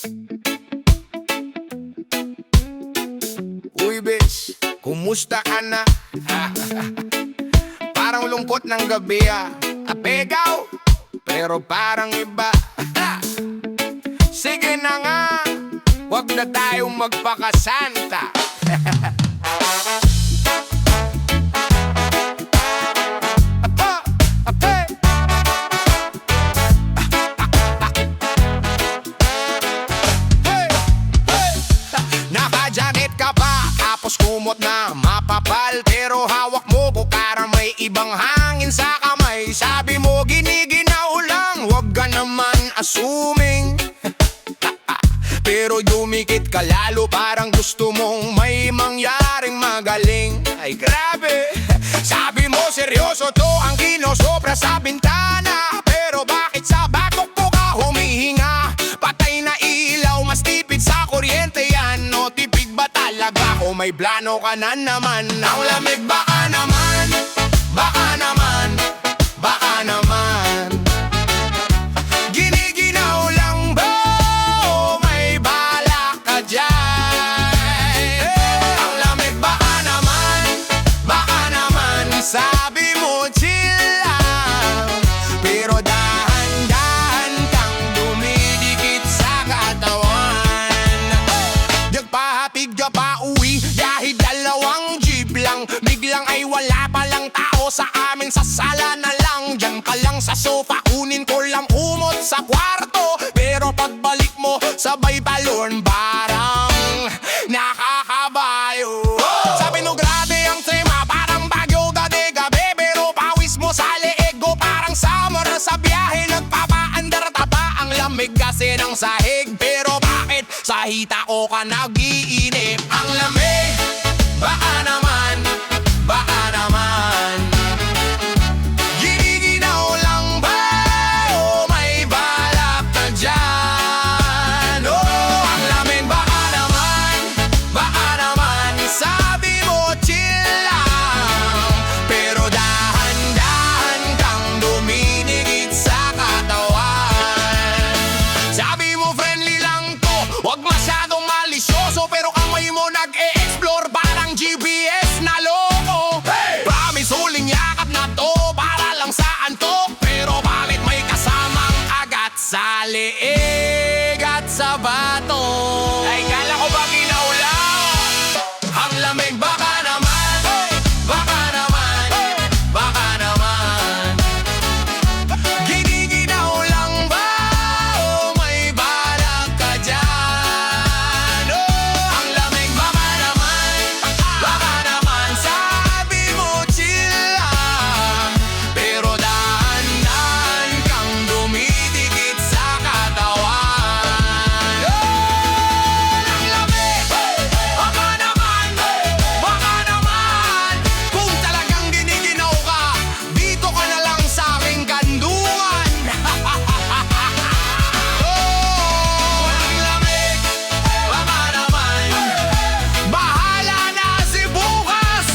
Uy, bitch, kumusta ka na? Parang lungkot ng gabi, apegaw, pero parang iba. Sige na nga, wag na tayong magpakasanta. Naka-jacket ka pa, tapos kumot na mapapal, pero hawak mo para may ibang hangin sa kamay. Sabi mo giniginaw lang, wag ka naman assuming. Pero dumikit ka lalo, parang gusto mong may mangyaring magaling. Ay grabe, sabi mo seryoso to ang kinosobra sa bintana, pero bakit sa bakok mo ka humihinga? Patay na ilaw, mas tipid sa kuryente yan. O tipid ba talaga o may plano ka na naman? Ang lamig baka naman, baka naman, baka naman. Giniginaw lang ba o may balak ka dyan? Ang lamig baka naman, baka naman. Sabi mo chill lang, pero dahan-dahan kang dumidikit sa katawan. Nagpahatig ka pa uwi dahil dalawang jeep lang. Biglang ay wala palang tao sa amin, sa sala na lang. Diyan ka lang sa sofa, kunin ko lang umot sa kwarto. Pero pagbalik mo, sabay balon, parang nakakabayo. Sabi no grabe ang tema, parang bagyo gabi-gabi, pero pawis mo sa leeg ko parang summer sa biyahe. Nagpapaandar tapa ang lamig kasi ng sahig, pero bakit sa hita ko ka nag-iinip? Ang lamig, baka naman, baka naman. Giniginaw lang ba o may balak ka dyan? Oh, ang lamig baka naman, baka naman. Sabi mo chill lang, pero dahan-dahan kang duminikit sa katawan. Sabi mo friendly lang to, wag masyadong malisyoso, pero kamay mo nag-e-explore parang GPS na loko. Promise huling yakap na to para lang sa antok, pero bakit may kasamang agat sa leeg at sa bato? Ay kala ko ba ginaulaw? Ang lamig baka naman, baka naman, baka naman. Giniginaw lang ba o may balak ka dyan? Oh, ang lamig baka naman, baka naman. Sabi mo chill lang, pero dahan-dahan kang dumidikit sa katawan. Oh, ang lamig, baka naman, baka naman. Kung talagang giniginaw ka, dito ka na lang sa aking kanduan. Oh, ang lamig, baka naman. Bahala na si bukas,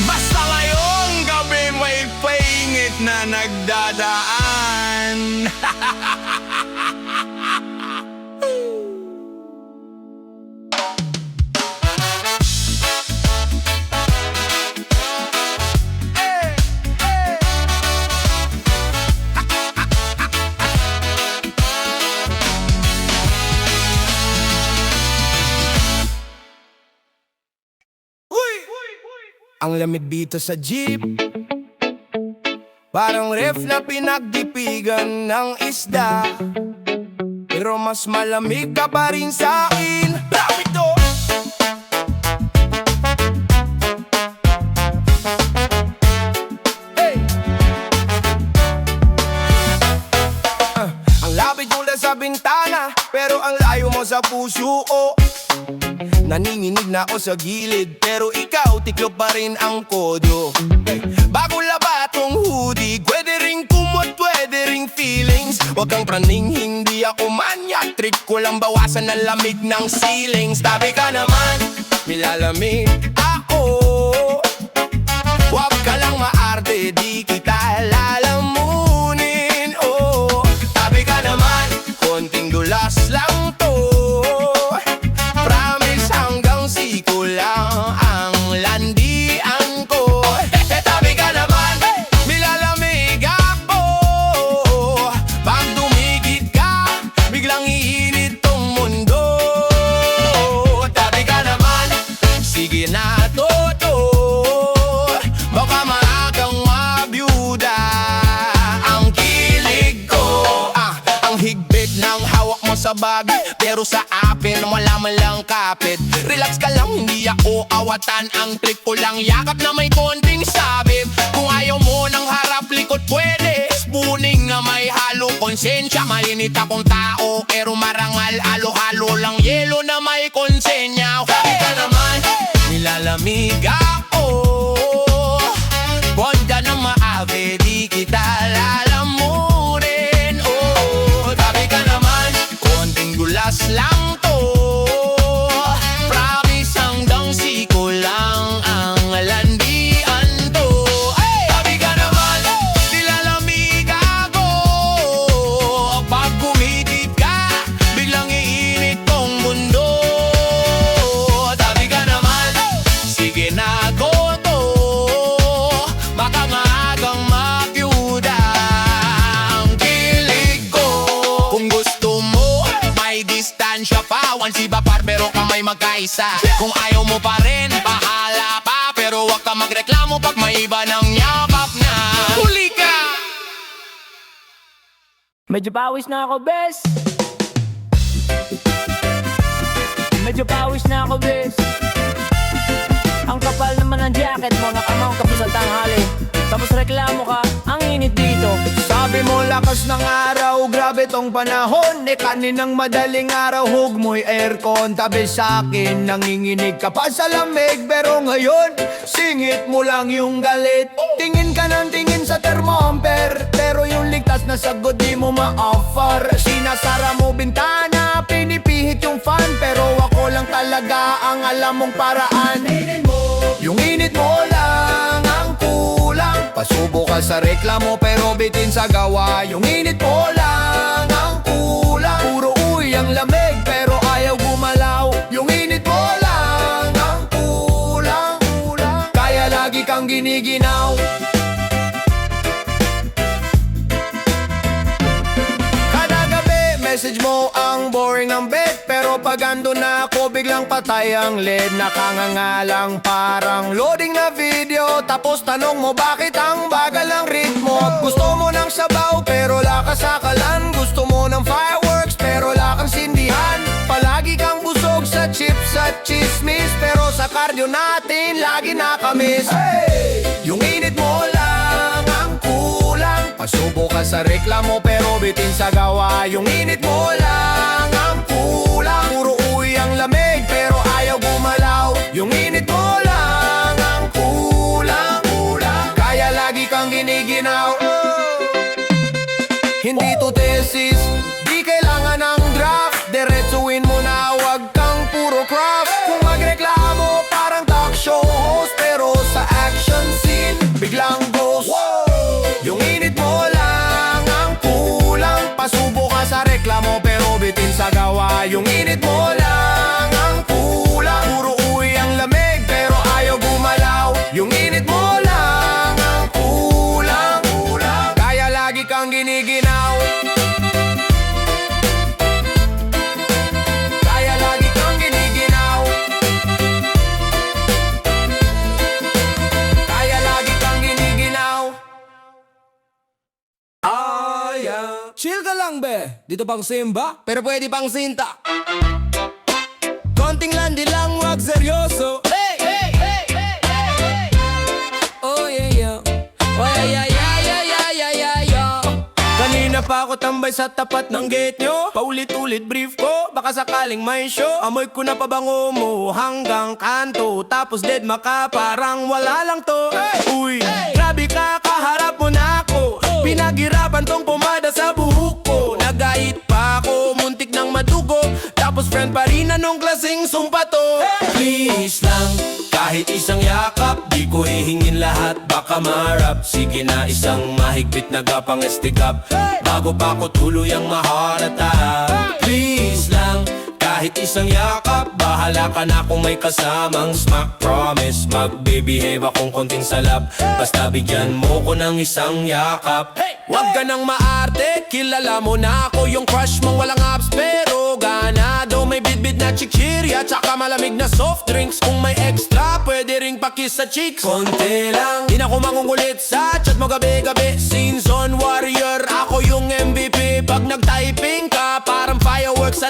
basta ngayong gabi may paingit na nagdadaan. Ang lamig dito sa jeep, parang ref na pinagdipigan ng isda, pero mas malamig ka pa rin sa akin. Dami to! Hey! Ang lapit mula sa bintana, pero ang layo mo sa puso, oh. Naninginig na ako sa gilid, pero ikaw tiklop pa rin ang kodo. Bago laba tong hoodie, pwede ring kumot, pwede ring feelings. Wag kang praning, hindi ako manyak. Trick ko lang bawasan ang lamig ng ceilings. Tabi ka naman, nilalamig ako. Wag ka lang maarte, di kita lalamunin. Oh, tabi ka naman, konting dulas lang to. sa bag, pero sa akin wala man lang kapit. Relax ka lang, hindi ako awatan. Ang trip ko lang yakap na may konting sabit. Kung ayaw mo ng harap likod pwede spooning na may halong konsensya. Mainit akong tao pero marangal, halo-halo lang yelo na may konsenya. Sabi ka naman, nilalamig ako. Bonda na maave, di kita lalamunin. Oh, sabi ka naman, konting gulas lang to. Promise hanggang siko lang ang landian to. Ay, sabi ka naman, nilalamig ako. Pag gumitid ka, biglang iinit tong mundo. Sabi ka naman, sige na go to. Baka maagang makyuda ang kilig ko. Kung gusto mo, may distansya pa. Once iba par pero kamay magkaisa. Kung ayaw mo pa rin, bahala pa. Pero wag ka magreklamo pag may iba ng yakap na. Huli ka! Medyo pawis na ako, bes. Medyo pawis na ako, bes. Ang kapal naman ng jacket mo, nakamang kapos sa tanghali. Tapos reklamo ka, ang init dito. Sabi mo lakas ng araw, grabe tong panahon. Kaninang madaling araw, hug mo'y aircon. Tabi sa'kin, nanginginig ka pa sa lamig. Pero ngayon, singit mo lang yung galit. Tingin ka ng tingin sa thermometer, pero yung ligtas na sagot di mo ma-offer. Sinasara mo bintana, pinipihit yung fan, pero ako lang talaga ang alam mong paraan. Yung init mo lang ang kulang. Pasubo ka sa reklamo pero bitin sa gawa. Yung init mo lang ang kulang. Puro uy ang lamig pero ayaw gumalaw. Yung init mo lang ang kulang. Kaya lagi kang giniginaw. Kada gabi message mo ang boring ng bed, pero pag ando na ako biglang patay ang LED. Nakangangalang parang loading na video. Tapos tanong mo bakit ang bagal ng ritmo. Gusto mo ng sabaw pero lakas akalan. Gusto mo ng fireworks pero lakang sindihan. Palagi kang busog sa chips at chismis, pero sa cardio natin lagi nakamiss. Yung init mo lang ang kulang. Pasubo ka sa reklamo pero bitin sa gawa. Yung init mo lang ang kulang. Puro uy ang lamig pero ayaw gumalaw. Yung init mo lang ang kulang. Kaya lagi kang giniginaw. Hindi to thesis, di kailangan ng draft. Diretsuin mo na, wag kang puro craft. Kung magreklamo parang talk show host, pero sa action scene biglang ghost. Yung init mo lang ang kulang. Pasubo ka sa reklamo pero bitin sa gawa. Yung init mo lang ang kulang. Puro uwi ang lamig pero ayaw gumalaw. Yung init mo lang ang kulang. Kaya lagi kang giniginaw. Kaya lagi kang giniginaw. Kaya lagi kang giniginaw. Chill ka lang, be. Dito pang simba, pero pwede pang sinta. Konting landi lang, wag seryoso. Hey, hey, hey, hey, hey, hey. Oh, yeah, yeah. Oh, yeah, yeah, yeah, yeah, yeah, yeah, yeah, yeah. Kanina pa ako tambay sa tapat ng gate nyo. Paulit-ulit brief ko, baka sakaling may show. Amoy ko na pabango mo hanggang kanto. Tapos dead maka, parang wala lang to. Uy, grabe ka, kaharap mo na ako. Pinaghirapan tong pumada sa buhok ko. Nagait pa ako, muntik nang madugo. Tapos friend pa rin, anong klaseng sumpa to? Please lang, kahit isang yakap, di ko hihingin lahat, baka marap. Sige na, isang mahigpit na gapang estikap, bago pa ko tuluyang maharata. Please lang, kahit isang yakap, bahala ka na kung may kasamang smack. Promise, mag-behave akong konting salap. Basta bigyan mo ko ng isang yakap. Huwag ka nang maarte, kilala mo na ako. Yung crush mong walang abs pero ganado. May bit-bit na chichirya, tsaka malamig na soft drinks. Kung may extra, pwede ring pakis sa cheeks. Konti lang, di na ako mangungulit sa chat mo gabi-gabi. Season warrior, ako yung MVP. Pag nag-typing ka, parang fireworks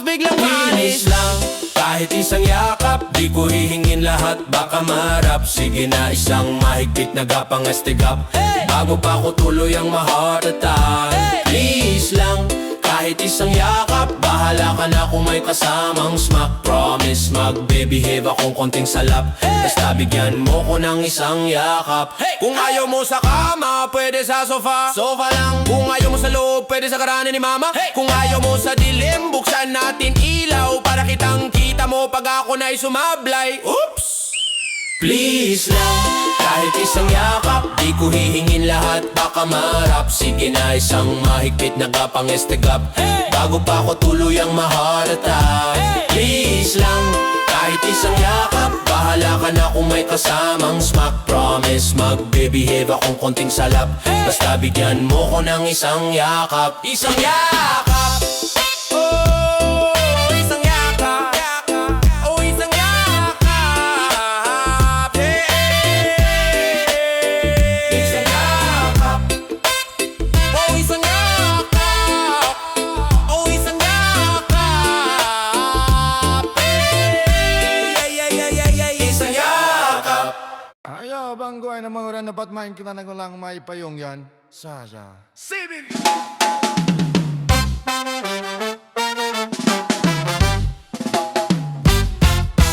biglang Linis maalis. lang, kahit isang yakap, di ko hihingin lahat, baka maharap. Sige na, isang mahigpit na gapang estigap, bago pa ko tuloy ang ma-heart attack. Please lang, kahit isang yakap, bahala ka na kung may kasamang smack. Promise, mag-behave akong konting salap, basta bigyan mo ko ng isang yakap. Kung ayaw mo sa kama, pwede sa sofa, sofa lang. Kung ayaw mo sa loob, pwede sa karane ni mama. Kung ayaw mo sa dilim, buksan natin ilaw, para kitang kita mo pag ako na'y sumablay. Oops! Please lang, kahit isang yakap, di ko hihingin lahat, baka marap. Sige na, isang mahigpit na gapang estigap, bago pa ko tuloy ang ma-heart attack. Please lang, kahit isang yakap, bahala ka na kung may kasamang smack. Promise, mag-behave akong konting salap, basta bigyan mo ko ng isang yakap. Isang yakap! Oh, isang yakap! Oh, isang yakap! Isang yakap! Oh, isang yakap! Oh, isang yakap! Isang yakap! Ayaw, banggo ay namang uran dapat main kita nagulang may payong yan. Sasa.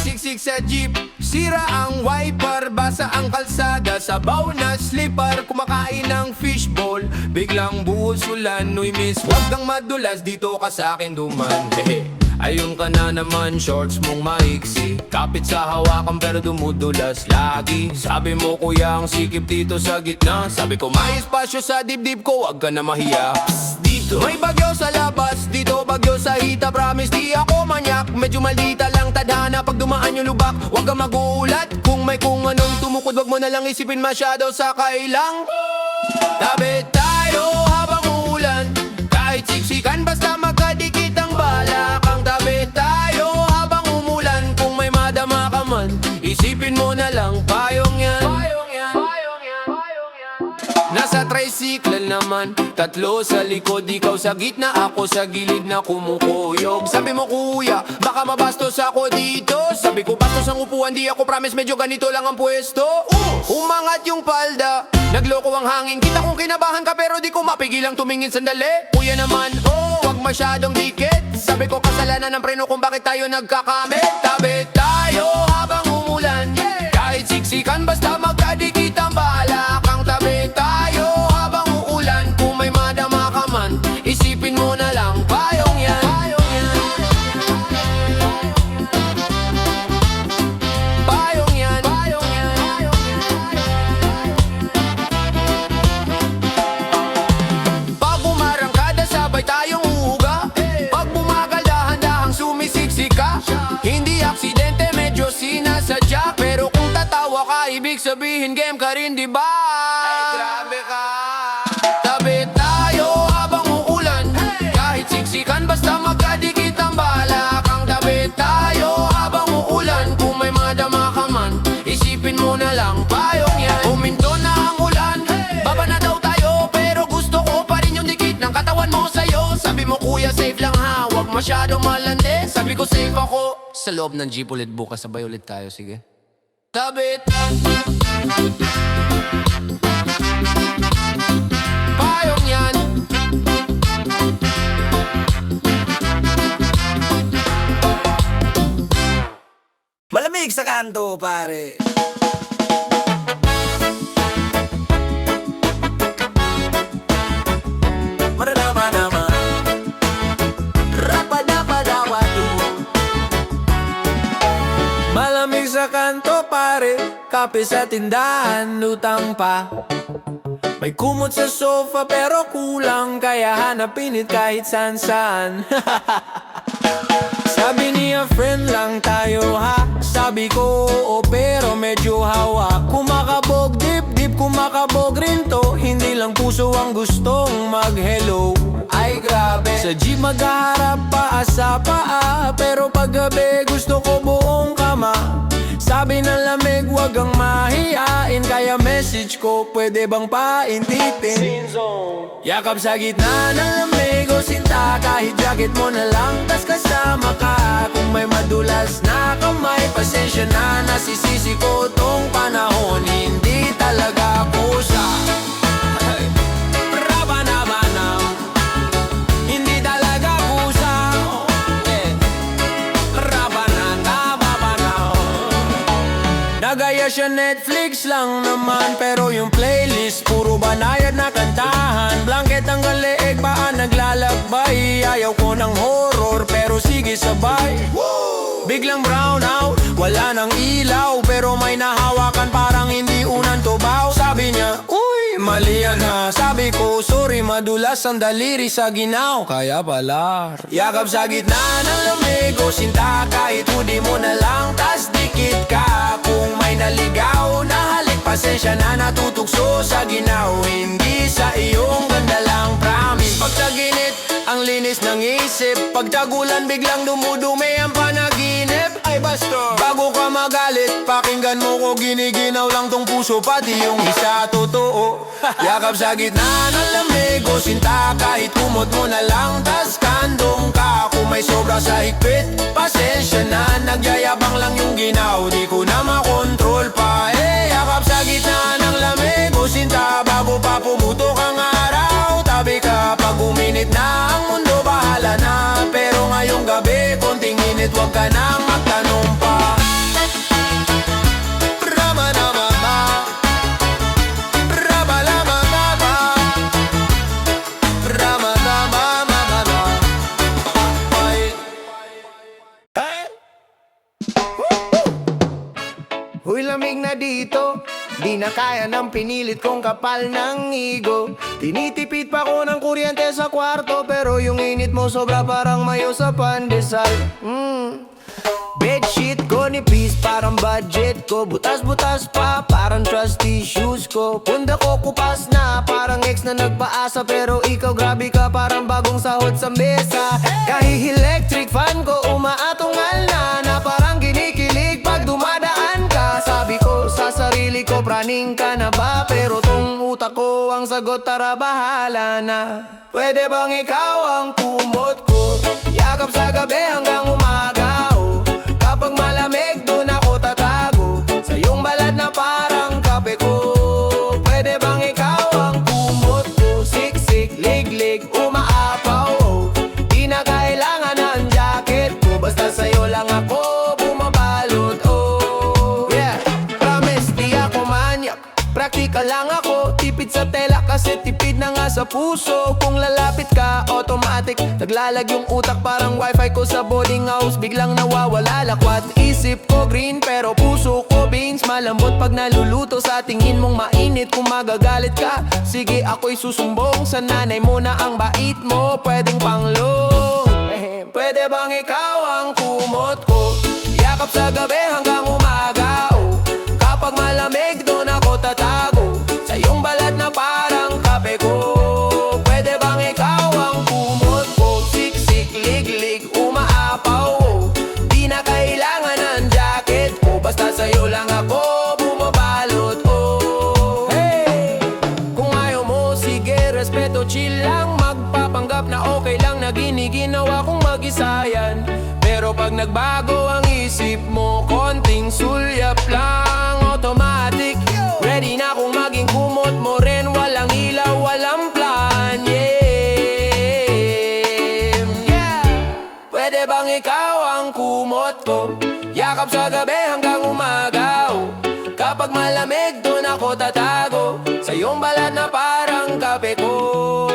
Siksik sa jeep, sira ang wiper, basa ang kalsada, sabaw na slipper, kumakain ng fishball, biglang buhos ulan, uy miss, wag kang madulas, dito ka sa akin duman, hehe. Ayun ka na naman, shorts mong maiksi, kapit sa hawakan pero dumudulas lagi. Sabi mo kuya ang sikip dito sa gitna, sabi ko may espasyo sa dibdib ko, wag ka na mahiya. Psst, dito may bagyo sa labas, dito bagyo sa hita, promise di ako manyak. Medyo maldita lang tadhana pag dumaan yung lubak, wag ka magulat. Kung may kung anong tumukod, wag mo na lang isipin masyado sa kailang. Tabi tayo habang uulan, kahit siksikan basta magkadikit ang balak. Ang tabi tayo habang umulan, kung may madama ka man, isipin mo na lang payong yan. Nasa tricycle naman, tatlo sa likod, ikaw sa gitna, ako sa gilid na kumukuyog. Sabi mo kuya, baka mabastos ako dito. Sabi ko bastos ang upuan, di ako promise, medyo ganito lang ang pwesto. Umangat yung palda, nagloko ang hangin, kita kong kinabahan ka pero di ko mapigilang tumingin sandali. Kuya naman, wag masyadong dikit. Sabi ko kasalanan ng preno kung bakit tayo nagkakamit. Tabi tayo habang umulan, kahit siksikan basta magkadikit ang balak. Ang tabi tayo habang uulan, kung may madama ka man, isipin mo na lang payong yan. Payong yan. Pag umarangkada sabay tayong uhuga, pag bumagal dahan-dahang sumisiksik ka. Hindi aksidente, medyo sinasadya, pero kung tatawa ka, ibig sabihin game ka rin, di ba? Ay, grabe ka. Tabi tayo habang uulan, kahit siksikan basta magkadikit ang balak. Ang tabi tayo habang uulan, kung may madama ka man, isipin mo na lang payong yan. Huminto na ang ulan, baba na daw tayo, pero gusto ko pa rin yung dikit ng katawan mo sa'yo. Sabi mo kuya safe lang ha, wag masyadong malandi. Sabi ko safe ako, sa loob ng jeep ulit bukas, sabay ulit tayo, sige. Tabit payong yan. Malamig sa kanto, pare. Maradama naman. Rapadapadawadoo. Malamig sa kanto pare, kape sa tindahan, utang pa. May kumot sa sofa pero kulang, kaya hanapin it kahit saan-saan. Sabi niya friend lang tayo ha, sabi ko oo pero medyo hawa. Kumakabog dip-dip, kumakabog rin to, hindi lang puso ang gustong mag-hello. Ay grabe, sa jeep maghaharap paa sa paa, pero paggabi gusto ko buong kama. Sabi ng lamig wag kang mahihain, kaya message ko pwede bang paintitin. Yakap sa gitna ng lamig o sinta, kahit jacket mo na lang tas kasama ka. Kung may madulas na kamay, pasensya na, nasisisi ko tong panahon, hindi talaga kusa. Rabanabanam, hindi talaga kusa. Rabananabanam. Nagaya siya Netflix lang naman, pero yung playlist puro banayad na kantahan. Blanket ang leeg, paan naglalakbay. Ayaw ko ng horror, pero sige sabay. Biglang brown out, wala nang ilaw, pero may nahawakan parang hindi unan tubaw. Sabi niya, uy, mali yan ha. Sabi ko, sorry, madulas ang daliri sa ginaw. Kaya pala, yakap sa gitna ng lamig o sinta, kahit hoodie mo na lang, tas dikit ka. Kung may naligaw na halik, pasensya na, natutugso sa ginaw, hindi sa iyong ganda lang, promise. Pag taginit, ang linis ng isip. Pag tagulan, biglang dumudumi ang panaginip. Ay basto, bago ka magalit, pakinggan mo ko, giniginaw lang tong puso, pati yung isa totoo. Yakap sa gitna ng lamig o sinta, kahit kumot mo na lang, tas kandong ka. Kung may sobra sa higpit, pasensya na, nagyayabang lang yung ginaw, di ko na makontrol pa. Yakap sa gitna ng lamig o sinta, bago pa pumutok ang araw, tabi ka. Pag uminit na ang mundo, bahala na, pero ngayong gabi, konting init, wag ka nang magtanong pa. Ramanamama, rabalamamama, ramanamamama. Huy, lamig na dito, di na kaya ng pinilit kong kapal ng igo. Tinitipid pa ko ng kuryente sa kwarto, pero yung init mo sobra parang mayo sa pandesal. Bedsheet ko nipis, parang budget ko. Butas-butas pa, parang trusty shoes ko. Punda ko kupas na, parang ex na nagpaasa, pero ikaw grabe ka, parang bagong sahod sa mesa. Kahit electric fan ko, umaatungal na parang ginikilig pag dumadaan ka. Sabi ko sa sarili ko, praning ka na ba? Pero tong utak ko ang sagot, tara bahala na. Pwede bang ikaw ang kumot ko? Yakap sa gabi hanggang umaga, oh. Kapag malamig doon ako tatago, sa iyong balat na parang kape ko. Pwede bang ikaw ang kumot ko? Siksik, liglig, umaapaw, oh. Di na kailangan ng jacket ko, basta sa'yo lang ako bumabalot, oh. Yeah, promise di ako manyak, practical lang ako. Tipid sa tela kasi tipid na nga sa puso. Kung lalapit ka, automatic naglalag yung utak, parang wifi ko sa boarding house, biglang nawawala lakwat. Isip ko green pero puso ko beans. Malambot pag naluluto, sa tingin mong mainit. Kung magagalit ka, sige ako'y susumbong. Sa nanay mo na ang bait mo, pwedeng panglong. Pwede bang ikaw ang kumot ko? Yakap sa gabi hanggang umaga, oh. Kapag malamig doon ako tatago, sa iyong balat na parang kape ko. Pwede bang ikaw ang kumot ko? Siksik, liglig, umaapaw, oh. Di na kailangan ng jacket ko, basta sa'yo lang ako bumabalot, oh. Hey! Kung ayaw mo, sige, respeto, chill lang. Magpapanggap na okay lang na giniginawa kong mag-isa yan. Pero pag nagbago ang isip mo, konting sulyap lang, automatic. Ready na kung maging kumot mo rin, walang ilaw, walang plan, yeah. Pwede bang ikaw ang kumot ko? Yakap sa gabi hanggang umaga, oh. Kapag malamig doon ako tatago, sa iyong balat na parang kape ko.